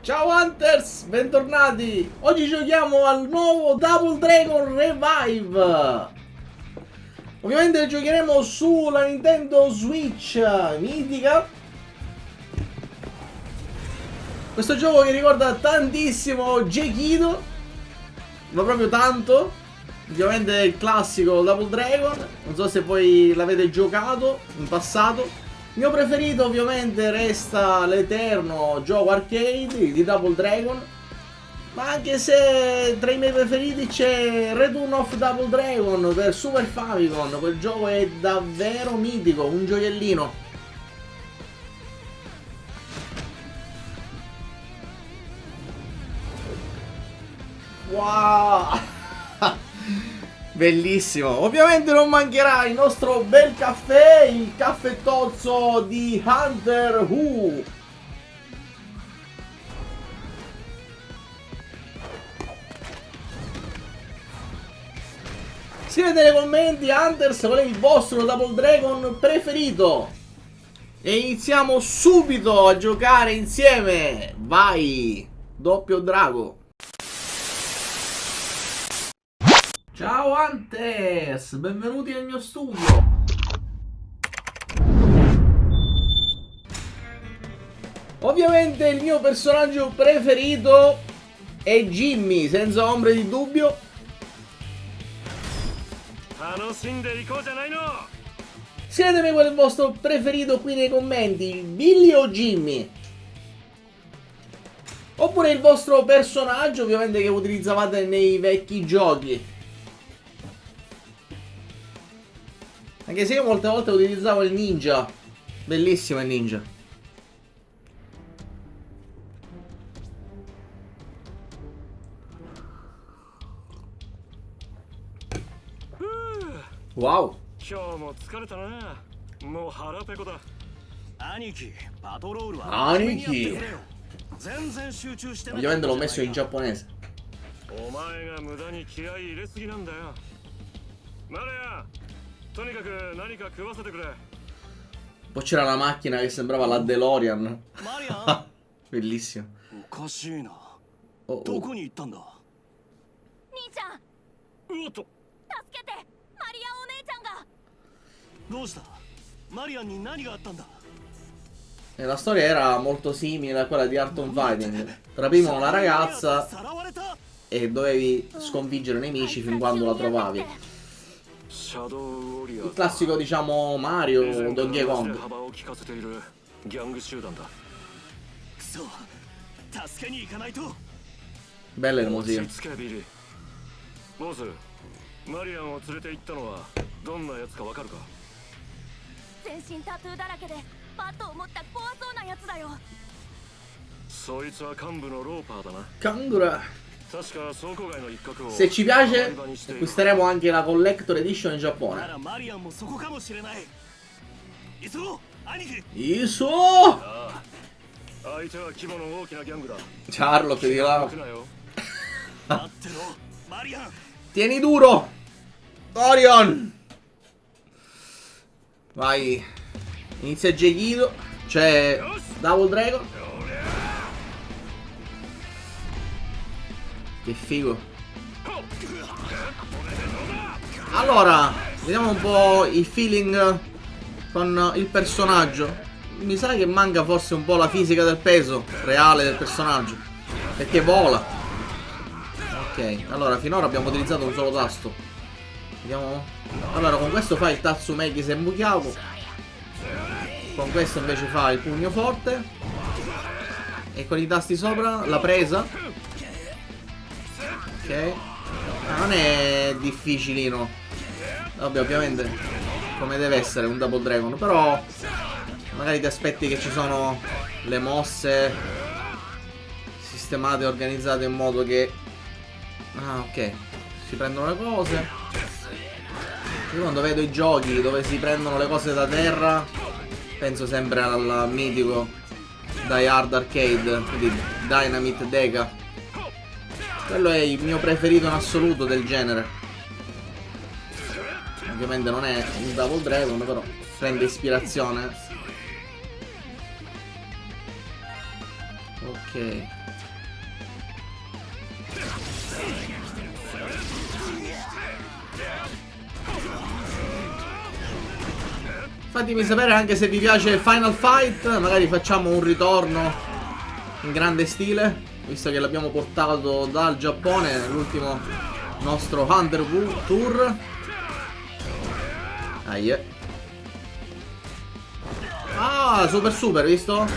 Ciao Hunters, bentornati! Oggi giochiamo al nuovo Double Dragon Revive. Ovviamente giocheremo sulla Nintendo Switch mitica. Questo gioco che ricorda tantissimo Gekido, ma proprio tanto. Ovviamente è il classico Double Dragon. Non so se voi l'avete giocato in passato. Il mio preferito ovviamente resta l'eterno gioco arcade di Double Dragon. Ma anche se tra i miei preferiti c'è Return of Double Dragon per Super Famicom. Quel gioco è davvero mitico, un gioiellino. Wow! Bellissimo. Ovviamente non mancherà il nostro bel caffè, il caffè tozzo di Hunter Who. Scrivete nei commenti, Hunters, qual è il vostro Double Dragon preferito. E iniziamo subito a giocare insieme. Vai, doppio drago. Ciao Hunters, benvenuti nel mio studio. Ovviamente il mio personaggio preferito è Jimmy, senza ombra di dubbio. Scrivetemi qual è il vostro preferito qui nei commenti, Billy o Jimmy? Oppure il vostro personaggio, ovviamente, che utilizzavate nei vecchi giochi. Anche se io molte volte utilizzavo il ninja. Bellissimo il ninja. Wow. Aniki. Ovviamente l'ho messo in giapponese. Poi c'era la macchina che sembrava la DeLorean. Bellissimo. Oh, oh. E la storia era molto simile a quella di Art of Fighting. Rapivano una ragazza e dovevi sconfiggere i nemici fin quando la trovavi. Il classico, diciamo, Mario o Donkey Kong. Bella la musica. Kangura. Se ci piace, acquisteremo anche la Collector Edition in Giappone. Iso! Charlotte di là. Tieni duro! Orion! Vai. Inizia Gekido. C'è Double Dragon. Che figo. Allora, vediamo un po' il feeling con il personaggio. Mi sa che manca forse un po' la fisica del peso reale del personaggio, perché vola. Ok, allora finora abbiamo utilizzato un solo tasto. Vediamo. Allora, con questo fa il Tatsumeki Senbukyaku. Con questo invece fa il pugno forte. E con i tasti sopra la presa. Ok. Non è difficilino. Vabbè, ovviamente come deve essere un Double Dragon. Però magari ti aspetti che ci sono le mosse sistemate e organizzate in modo che... Ah, ok. Si prendono le cose. Io quando vedo i giochi dove si prendono le cose da terra penso sempre al mitico Die Hard Arcade, quindi Dynamite Deka. Quello è il mio preferito in assoluto del genere. Ovviamente non è un Double Dragon, però prende ispirazione. Ok. Fatemi sapere anche se vi piace Final Fight. Magari facciamo un ritorno in grande stile, visto che l'abbiamo portato dal Giappone nell'ultimo nostro Hunter Tour. Ah, super, visto?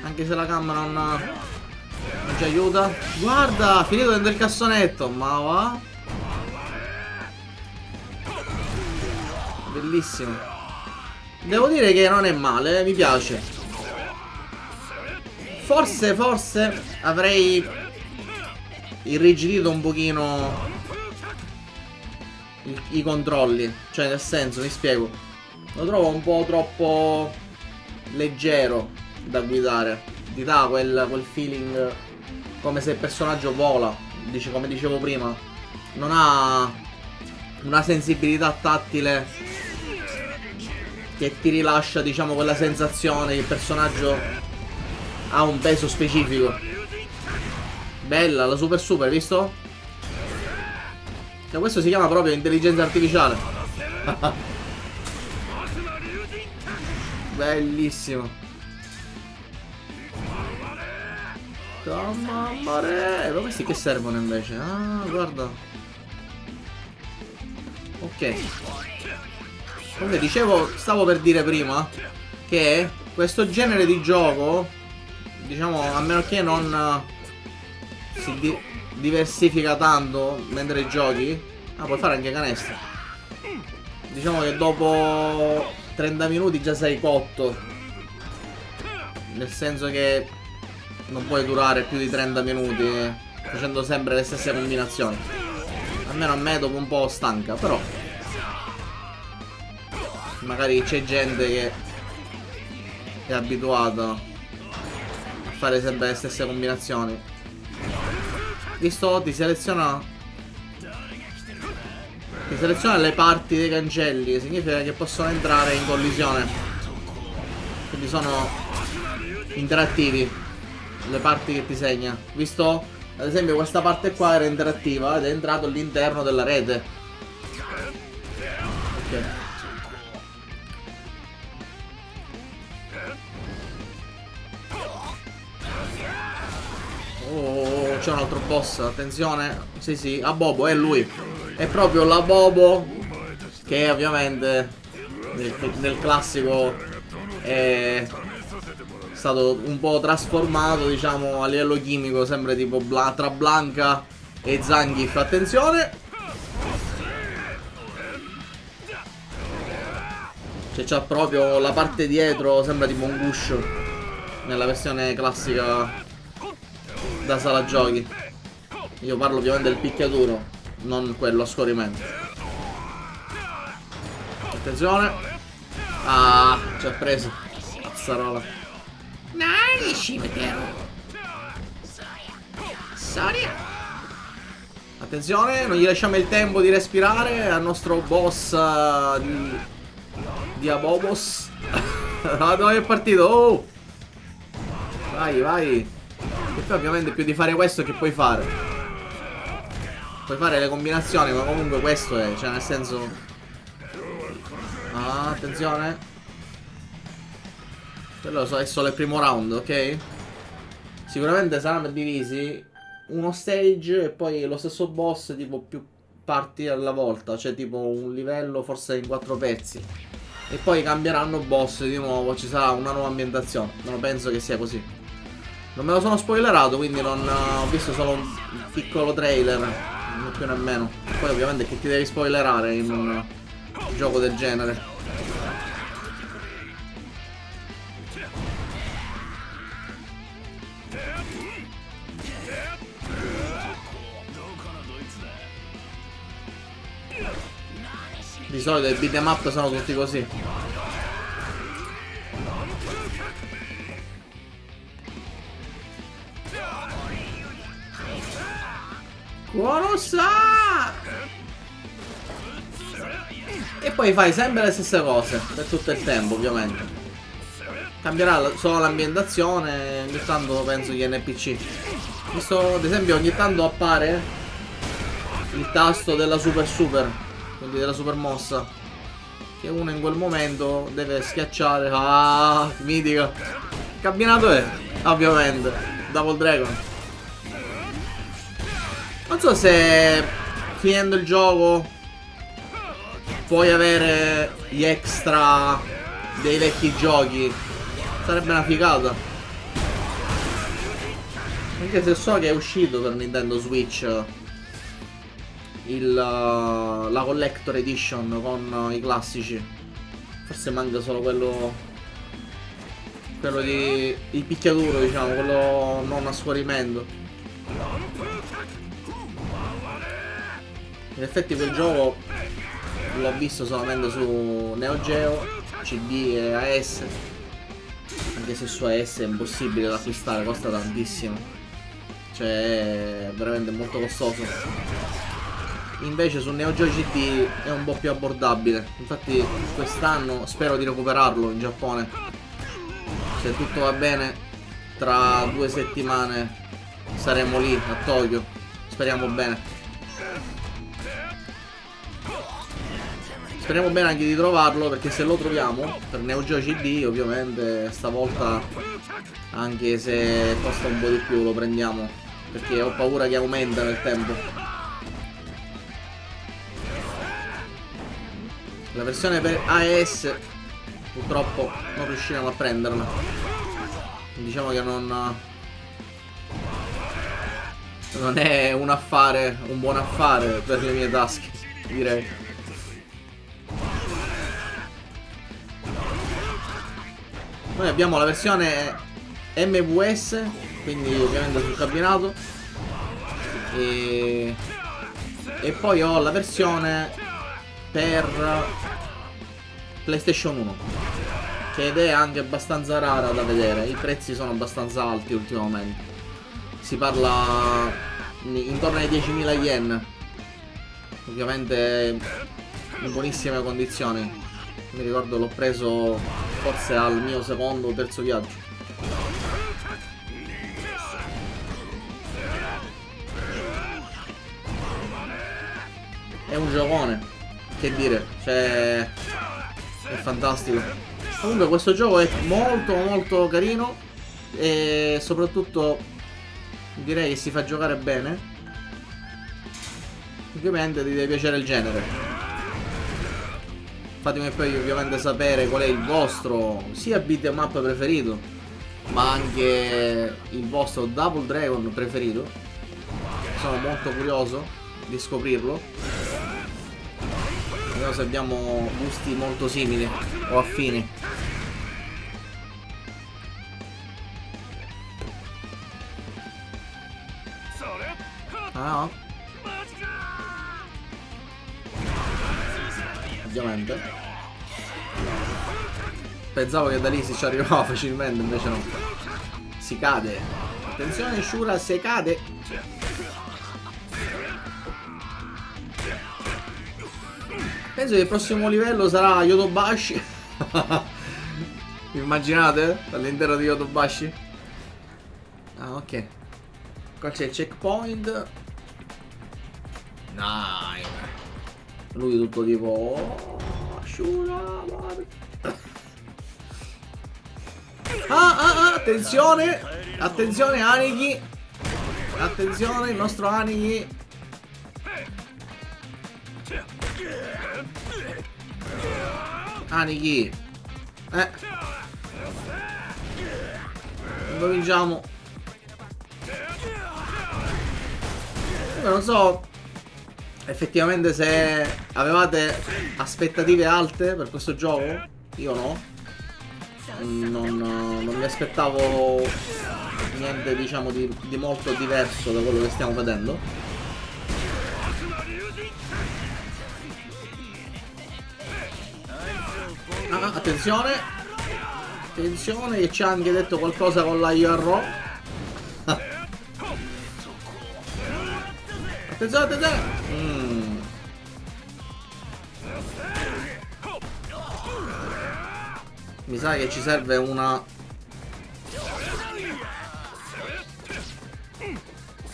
Anche se la cam non ci aiuta. Guarda, finito dentro il cassonetto. Ma va. Bellissimo. Devo dire che non è male, mi piace. Forse avrei irrigidito un pochino i controlli. Cioè, nel senso, mi spiego. Lo trovo un po' troppo leggero da guidare. Ti dà quel feeling come se il personaggio vola. Come dicevo prima. Non ha una sensibilità tattile che ti rilascia, diciamo, quella sensazione che il personaggio ha un peso specifico. Bella, la super, visto? Cioè, questo si chiama proprio intelligenza artificiale. Bellissimo. Mamma mia. Ma questi che servono invece? Ah, guarda. Ok. Come dicevo, stavo per dire prima che questo genere di gioco, diciamo, a meno che non si diversifica tanto mentre giochi. Ah, puoi fare anche canestro. Diciamo che dopo 30 minuti già sei cotto. Nel senso che non puoi durare più di 30 minuti facendo sempre le stesse combinazioni. Almeno a me dopo un po' stanca, però magari c'è gente che è abituata a fare sempre le stesse combinazioni. Visto, ti seleziona le parti dei cancelli. Significa che possono entrare in collisione. Quindi sono interattivi le parti che ti segna. Visto? Ad esempio questa parte qua era interattiva ed è entrato all'interno della rete. Ok. Oh, c'è un altro boss, attenzione. Sì, a Bobo, è lui. È proprio la Bobo che ovviamente nel classico è stato un po' trasformato, diciamo, a livello chimico, sempre tipo tra Blanca e Zangief. Attenzione. Cioè c'ha proprio la parte dietro, sembra tipo un guscio nella versione classica da sala giochi. Io parlo ovviamente del picchiaduro, non quello a scorrimento. Attenzione. Ah, ci ha preso Cazzarola. Nani cimitero. Soria. Attenzione, non gli lasciamo il tempo di respirare al nostro boss di Abobos. Ah, dove è partito? Oh. Vai. E poi ovviamente più di fare questo che puoi fare. Puoi fare le combinazioni, ma comunque questo è, cioè nel senso. Ah, attenzione. Quello è solo il primo round, ok? Sicuramente saranno divisi uno stage e poi lo stesso boss tipo più parti alla volta. Cioè tipo un livello forse in 4 pezzi. E poi cambieranno boss di nuovo, ci sarà una nuova ambientazione. Non penso che sia così. Non me lo sono spoilerato, quindi non ho visto solo un piccolo trailer, non più nemmeno. Poi ovviamente che ti devi spoilerare in un gioco del genere. Di solito i beat'em up sono tutti così. Kurosa! E poi fai sempre le stesse cose per tutto il tempo, ovviamente. Cambierà solo l'ambientazione, ogni tanto penso gli NPC. Visto, ad esempio, ogni tanto appare il tasto della super, quindi della super mossa. che uno in quel momento deve schiacciare. Ah, mitico. Che cabinato è? Ovviamente Double Dragon. Non so se finendo il gioco puoi avere gli extra dei vecchi giochi. Sarebbe una figata. Anche se so che è uscito per Nintendo Switch la Collector Edition con i classici. Forse manca solo quello di il picchiaduro, diciamo, quello non a scorrimento. In effetti quel gioco l'ho visto solamente su Neo Geo, CD e AS. Anche se su AS è impossibile da acquistare, costa tantissimo. Cioè è veramente molto costoso. Invece su Neo Geo CD è un po' più abbordabile. Infatti quest'anno spero di recuperarlo in Giappone. Se tutto va bene, tra 2 settimane saremo lì a Tokyo. Speriamo bene. Speriamo bene anche di trovarlo, perché se lo troviamo per Neo Geo CD ovviamente stavolta, anche se costa un po' di più, lo prendiamo, perché ho paura che aumenta nel tempo. La versione per AES purtroppo non riusciremo a prenderla. Diciamo che non è un affare, un buon affare per le mie tasche, direi. Noi abbiamo la versione MVS, quindi ovviamente sul cabinato, e poi ho la versione per PlayStation 1, che ed è anche abbastanza rara da vedere. I prezzi sono abbastanza alti ultimamente, si parla intorno ai 10.000 yen, ovviamente in buonissime condizioni. Mi ricordo l'ho preso forse al mio secondo o terzo viaggio. È un giocone, che dire, cioè è fantastico. Comunque questo gioco è molto molto carino e soprattutto direi che si fa giocare bene. Ovviamente ti deve piacere il genere. Fatemi poi ovviamente sapere qual è il vostro sia beat 'em up preferito, ma anche il vostro Double Dragon preferito. Sono molto curioso di scoprirlo. Vediamo se abbiamo gusti molto simili o affini. Ah no? Ovviamente. Pensavo che da lì si ci arrivava facilmente, invece no. Si cade. Attenzione Shura, se cade. Penso che il prossimo livello sarà Yodobashi. Immaginate? All'interno di Yodobashi. Ah, ok. Qua c'è il checkpoint. Nice. Lui tutto tipo oh, Shura, attenzione. Attenzione Aniki. Attenzione il nostro Aniki. Aniki. Cominciamo. Non so effettivamente se avevate aspettative alte per questo gioco. Io no. Non mi aspettavo niente, diciamo, di molto diverso da quello che stiamo vedendo. Attenzione. Attenzione che ci ha anche detto qualcosa con la IRO. Attenzione, attenzione. Mi sa che ci serve una...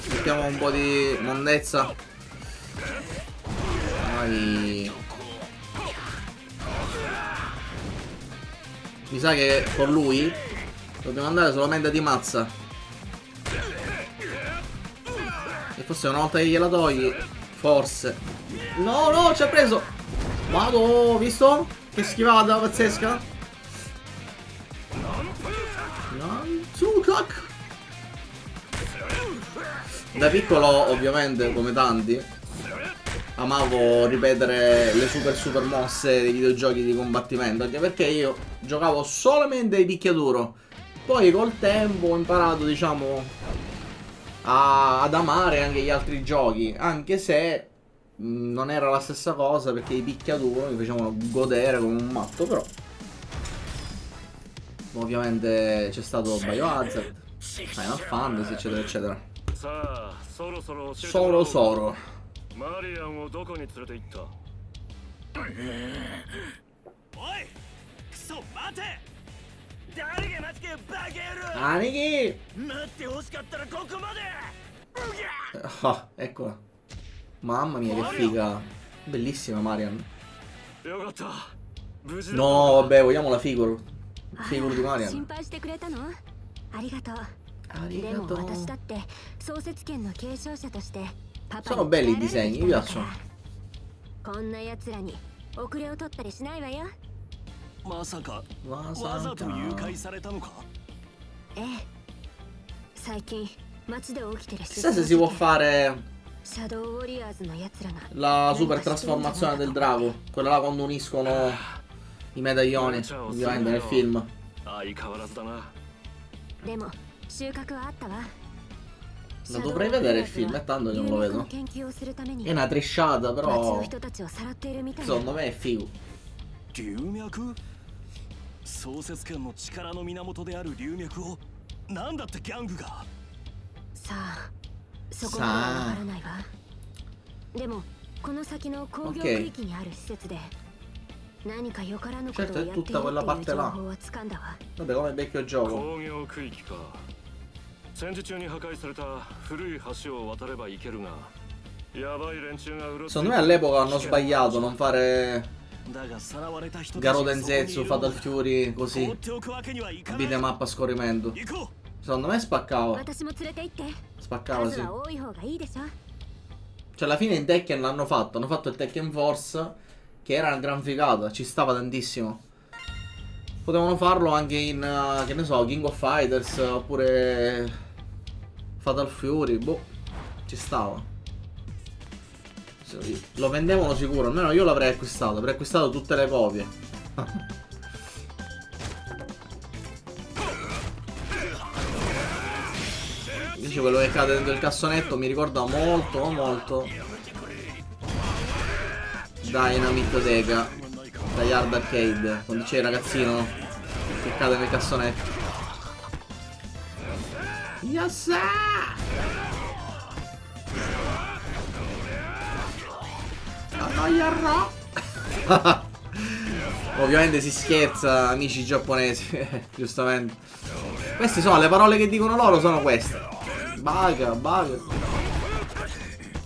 Mettiamo un po' di mondezza. Vai. Mi sa che con lui dobbiamo andare solamente di mazza. E forse una volta che gliela togli, forse. No, no, ci ha preso. Vado, visto? Che schivata pazzesca. Tsukak. Da piccolo, ovviamente, come tanti, amavo ripetere le super mosse dei videogiochi di combattimento, anche perché io giocavo solamente di picchiaduro. Poi col tempo ho imparato, diciamo, ad amare anche gli altri giochi, anche se non era la stessa cosa, perché i picchiaduro mi facevano godere come un matto. Però ovviamente c'è stato Biohazard, Final Fantasy, eccetera eccetera. Soro マリアンをどこに連れて行ったおいクソ待て誰が待つけバカ野郎兄貴待って欲しかったらここまで Ah, eccola. Mamma mia che figa. Bellissima Marian. No, vabbè, vogliamo la figure. Figure di Marian. Sono belli i disegni, mi piacciono. Chissà se si può fare la super trasformazione del drago. Quella là quando uniscono i medaglioni, ovviamente nel film. Lo dovrei vedere il film, è tanto che non lo vedo. È una trisciata, però secondo me è figo. Ok. Certo, è tutta quella parte là. Vabbè, come vecchio gioco. Secondo me all'epoca hanno sbagliato non fare Garo Densetsu, Fatal Fury così, beat'em up a scorrimento. Secondo me spaccava. Spaccava, sì. Cioè alla fine in Tekken l'hanno fatto. Hanno fatto il Tekken Force, che era una gran figata, ci stava tantissimo. Potevano farlo anche in, che ne so, King of Fighters, oppure Fatal Fury, boh, ci stava. Lo vendevano sicuro, almeno io l'avrei acquistato, avrei acquistato tutte le copie. Invece quello che cade dentro il cassonetto mi ricorda molto Dynamite Deca da Yard Arcade, quando c'è il ragazzino che cade nel cassonetto. Yes! Ovviamente si scherza, amici giapponesi. Giustamente. Queste sono le parole che dicono loro, sono queste. Baga.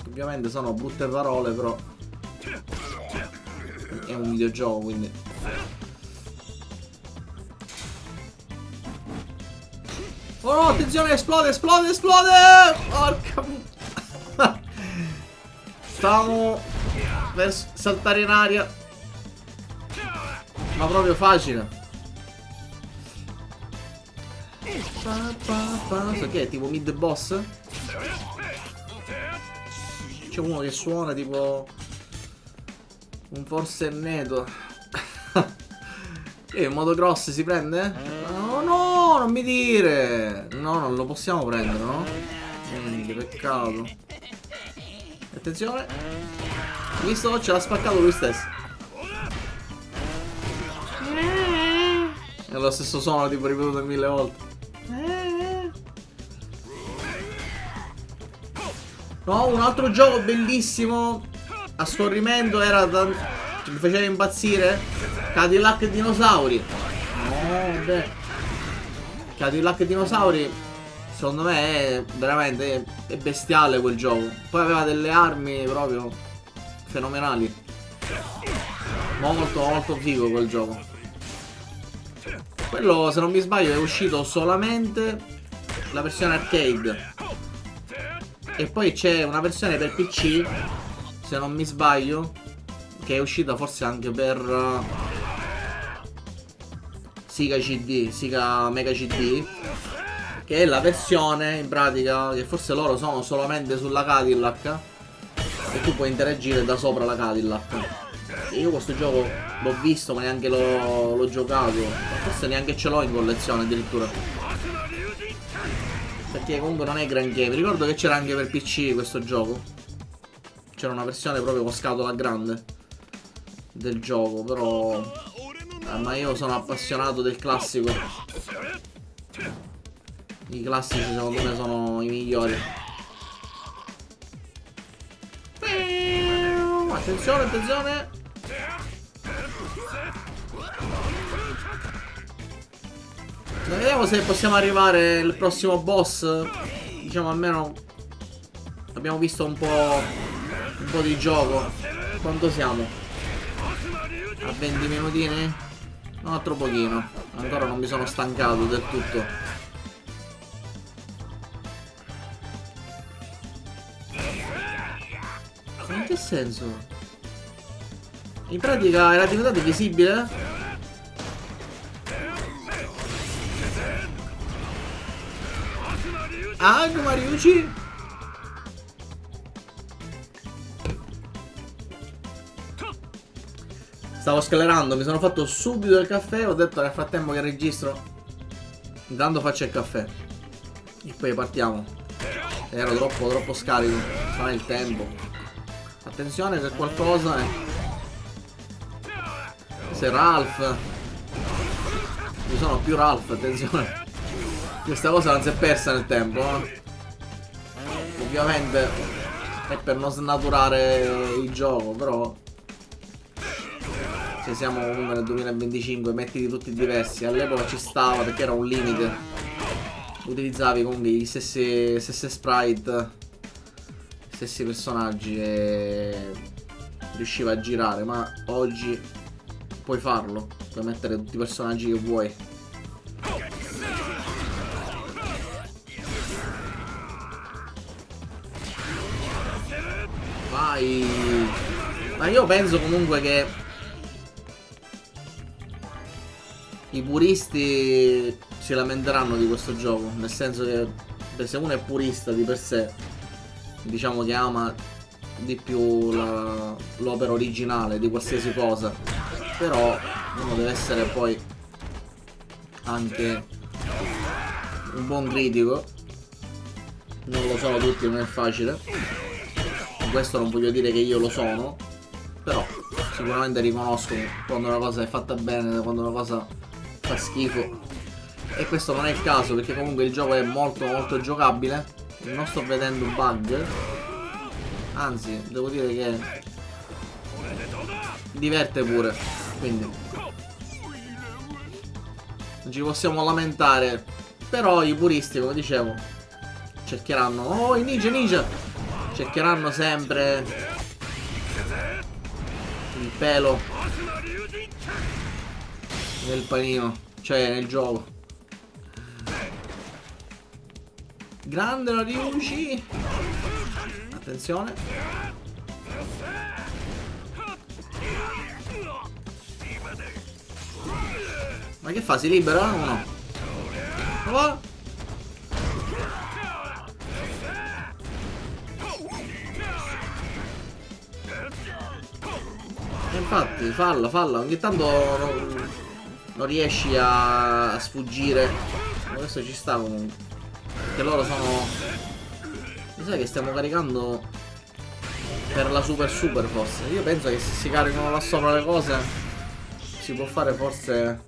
Ovviamente sono brutte parole, però è un videogioco, quindi. Oh no, attenzione, esplode! Porca puttana. Stavo per saltare in aria, ma proprio facile. So che è tipo mid boss? C'è uno che suona tipo un forsenneto. E in motocross si prende? Oh no, non mi dire. No, non lo possiamo prendere, no? Che peccato. Attenzione. Visto? Ce l'ha spaccato lui stesso. È lo stesso suono tipo ripetuto 1000 volte. No, un altro gioco bellissimo a scorrimento era che mi faceva impazzire. Cadillac Dinosauri. No, vabbè. Cadillac Dinosauri secondo me è veramente è bestiale quel gioco. Poi aveva delle armi proprio fenomenali. Molto figo quel gioco. Quello, se non mi sbaglio, è uscito solamente la versione arcade. E poi c'è una versione per PC, se non mi sbaglio, che è uscita forse anche per Sega CD, Sega Mega CD, che è la versione, in pratica, che forse loro sono solamente sulla Cadillac, e tu puoi interagire da sopra la Cadillac. E io questo gioco l'ho visto, ma neanche l'ho giocato, ma forse neanche ce l'ho in collezione addirittura, perché comunque non è granché. Mi ricordo che c'era anche per PC questo gioco, c'era una versione proprio con scatola grande del gioco, però ma io sono appassionato del classico. I classici secondo me sono i migliori. Attenzione, attenzione. Vediamo se possiamo arrivare al prossimo boss. Diciamo almeno abbiamo visto un po' di gioco. Quanto siamo? A 20 minutini? No, troppo pochino. Ancora non mi sono stancato del tutto. Ma in che senso? In pratica era diventato visibile? Ah, Mariucci? Stavo sclerando, mi sono fatto subito il caffè. Ho detto nel frattempo che registro, intanto faccio il caffè e poi partiamo. Ero troppo scarico. Sarà il tempo. Attenzione che qualcosa è. Se Ralph. Ci sono più Ralph, attenzione. Questa cosa non si è persa nel tempo, Ovviamente è per non snaturare il gioco, però se siamo comunque nel 2025, mettiti tutti diversi. All'epoca ci stava perché era un limite. Utilizzavi comunque gli stessi sprite, gli stessi personaggi e riusciva a girare. Ma oggi puoi farlo, puoi mettere tutti i personaggi che vuoi. Vai. Ma io penso comunque che i puristi si lamenteranno di questo gioco, nel senso che se uno è purista di per sé, diciamo che ama di più l'opera originale di qualsiasi cosa, però uno deve essere poi anche un buon critico. Non lo sono tutti, non è facile. Questo non voglio dire che io lo sono, però sicuramente riconosco quando una cosa è fatta bene da quando una cosa fa schifo. E questo non è il caso, perché comunque il gioco è molto giocabile. Non sto vedendo bug, anzi devo dire che diverte pure, quindi non ci possiamo lamentare. Però i puristi, come dicevo, cercheranno, oh, i ninja cercheranno sempre il pelo nel panino, cioè nel gioco. Grande la Ryushi. Attenzione. Ma che fa? Si libera o no? Oh. Infatti, falla. Ogni tanto non riesci a sfuggire. Ma questo ci sta comunque. Perché loro sono... Mi sa che stiamo caricando per la super forse. Io penso che se si caricano là sopra le cose si può fare forse...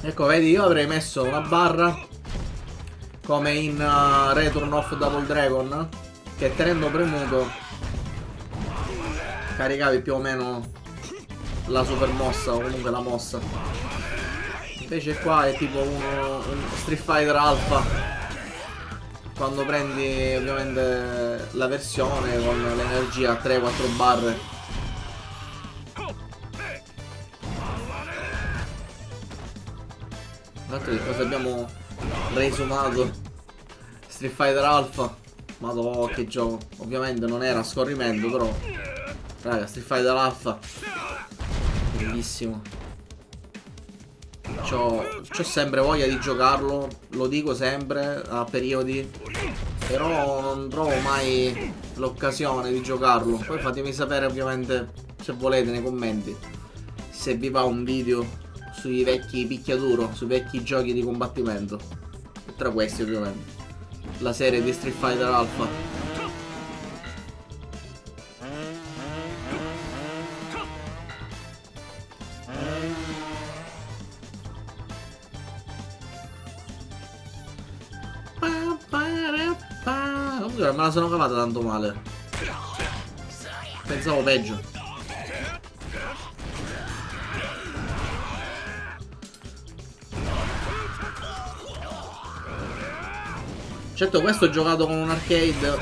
Ecco, vedi, io avrei messo una barra come in Return of Double Dragon, che tenendo premuto caricavi più o meno la super mossa, o comunque la mossa. Invece qua è tipo un Street Fighter Alpha, quando prendi ovviamente la versione con l'energia a 3-4 barre. Infatti che cosa abbiamo resumato Street Fighter Alpha. Madò che gioco. Ovviamente non era a scorrimento, però raga, Street Fighter Alpha bellissimo. C'ho sempre voglia di giocarlo, lo dico sempre a periodi, però non trovo mai l'occasione di giocarlo. Poi fatemi sapere ovviamente, se volete, nei commenti, se vi va un video sui vecchi picchiaduro, sui vecchi giochi di combattimento. E tra questi ovviamente la serie di Street Fighter Alpha. Comunque non me la sono cavata tanto male. Pensavo peggio. Certo, questo ho giocato con un arcade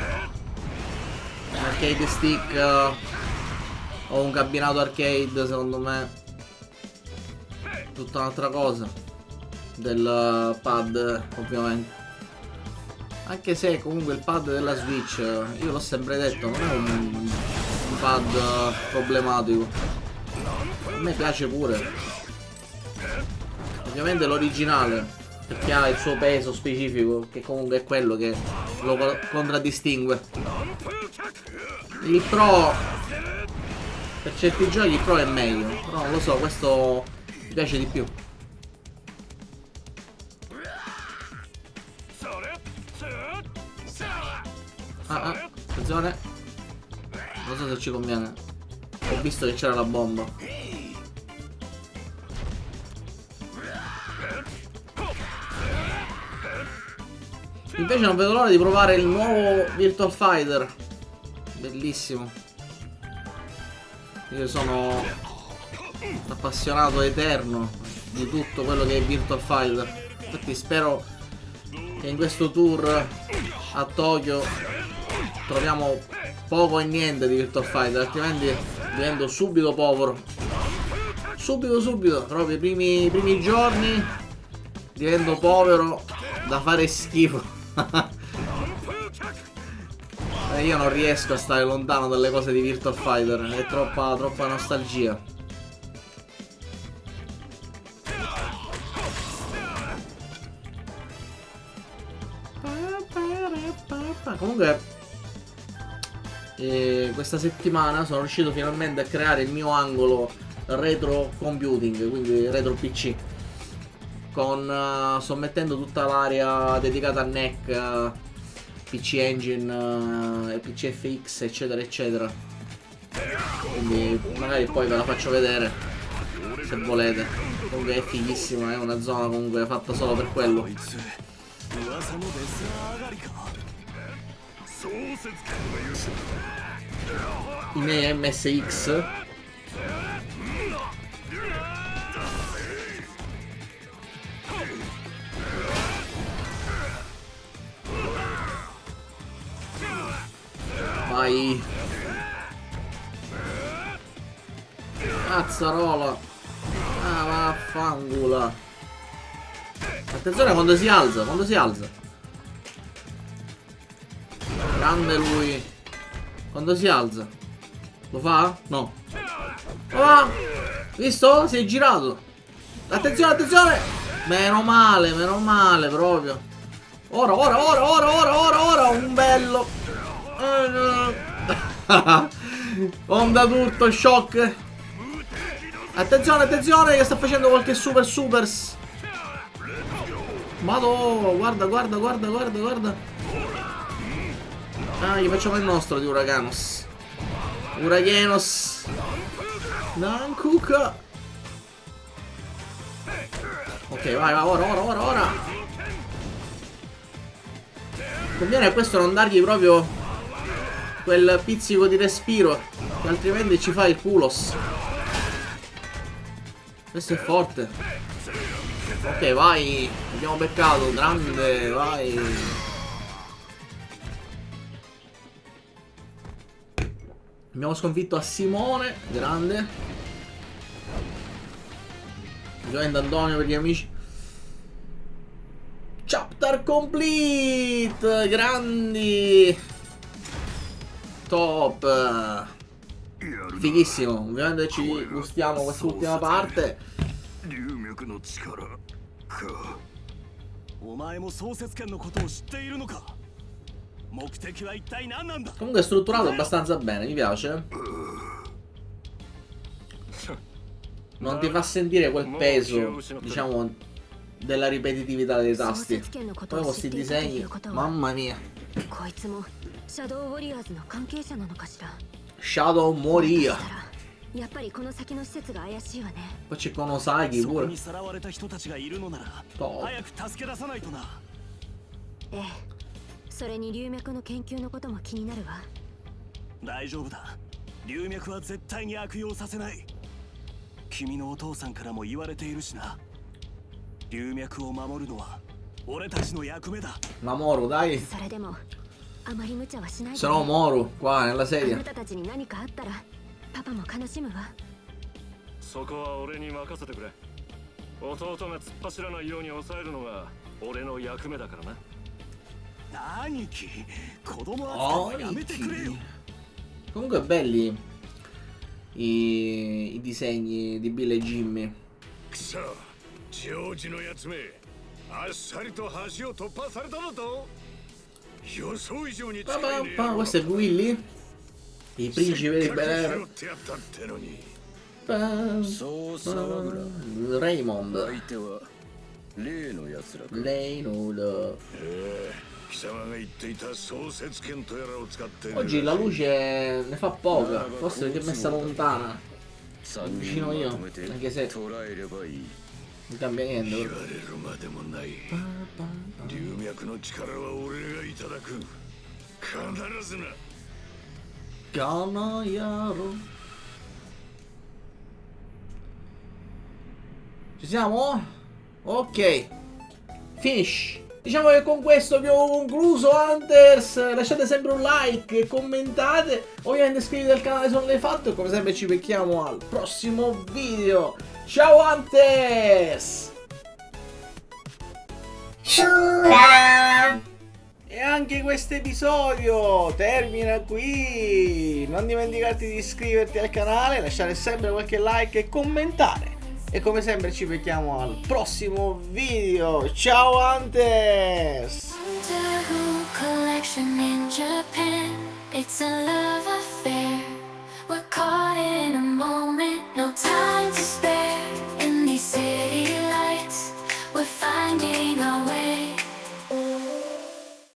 stick o un cabinato arcade, secondo me tutta un'altra cosa del pad, ovviamente. Anche se comunque il pad della Switch, io l'ho sempre detto, non è un pad problematico. A me piace pure. Ovviamente l'originale, perché ha il suo peso specifico, che comunque è quello che lo contraddistingue. Il Pro, per certi giochi il Pro è meglio, però non lo so, questo mi piace di più. Attenzione. Non so se ci conviene. Ho visto che c'era la bomba. Invece non vedo l'ora di provare il nuovo Virtua Fighter. Bellissimo. Io sono un appassionato eterno di tutto quello che è Virtua Fighter. Infatti spero che in questo tour a Tokyo troviamo poco e niente di Virtua Fighter, altrimenti divento subito povero. Subito, proprio i primi giorni divento povero da fare schifo. Io non riesco a stare lontano dalle cose di Virtua Fighter, è troppa nostalgia. Comunque questa settimana sono riuscito finalmente a creare il mio angolo retro computing, quindi retro PC, con sto mettendo tutta l'area dedicata a NEC, PC Engine, PC FX, eccetera eccetera. Quindi magari poi ve la faccio vedere se volete. Comunque è fighissimo, è una zona comunque fatta solo per quello. I miei MSX. Vai. Cazzarola. Ah, vaffanculo. Attenzione quando si alza, Grande lui. Quando si alza. Lo fa? No. Ah! Visto? Si è girato. Attenzione. Meno male proprio. Ora. Un bello. Onda tutto, shock. Attenzione che sta facendo qualche supers. Madò, guarda. Ah, gli facciamo il nostro di Uragenos. Nankuka. Ok, vai, ora. Conviene a questo non dargli proprio quel pizzico di respiro, che altrimenti ci fa il culos. Questo è forte. Ok, vai. Abbiamo beccato, grande, vai. Abbiamo sconfitto a Simone, grande. Ovviamente Antonio per gli amici. Chapter complete. Grandi. Top. Fighissimo. Ovviamente ci gustiamo quest'ultima parte. 龍脈の力か。お前も創設権のことを知っているのか。目的は一体何なんだ。 Comunque è strutturato abbastanza bene, mi piace. Non ti fa sentire quel peso, diciamo, della ripetitività dei tasti. Poi questi disegni, mamma mia. こいつもシャドウウォリアーズの関係者なのかしら。 Shadow Moria. やっぱりこの先の施設が怪しいわね。 Poi c'è Konosaki そこ pure. にさらわれた人たちがいるのなら Top. 早く助け出さないとな。ええ。それに龍脈の研究のことも気になるわ。大丈夫だ。龍脈は絶対に悪用させない。君のお父さんからも言われているしな。龍脈を守るのは俺たちの役目だ。 Mamoru, dai. それでもあまり無茶はしないで。 Se no Moru, qua nella あ sedia. なたたちに何かあったらパパも悲しむわ。そこは俺に任せてくれ。弟が突っ走らないように抑えるのが俺の役目だからな。兄貴、子供扱いはやめてくれよ。 Comunque belli i disegni di Bill e Jimmy. くそ、ジョージのやつめ、あっさりと橋を突破されたのと予想以上に近いね。 Questo è Willy, il principe di Bel Air. ってやったってのに。 そう騒ぐな。 Raymond. 相手は例のやつらか。 Raymond. 貴様が言っていた創設権とやらを使って Oggi la luce ne fa poca, forse perché è messa lontana. 3 Vicino 人 io, まとめて anche se 捕らえればいい。 non cambia 言 niente. われるまでもない。龍脈の力は俺がいただく。必ずな。 Canaiaro. Ci siamo? Ok. Finish. Diciamo che con questo abbiamo concluso Hunters. Lasciate sempre un like e commentate. Ovviamente iscrivetevi al canale se non l'hai fatto. E come sempre ci becchiamo al prossimo video. Ciao Hunters! E anche questo episodio termina qui. Non dimenticarti di iscriverti al canale, lasciare sempre qualche like e commentare. E come sempre ci becchiamo al prossimo video. Ciao Hunters! Collection in Japan. It's a love.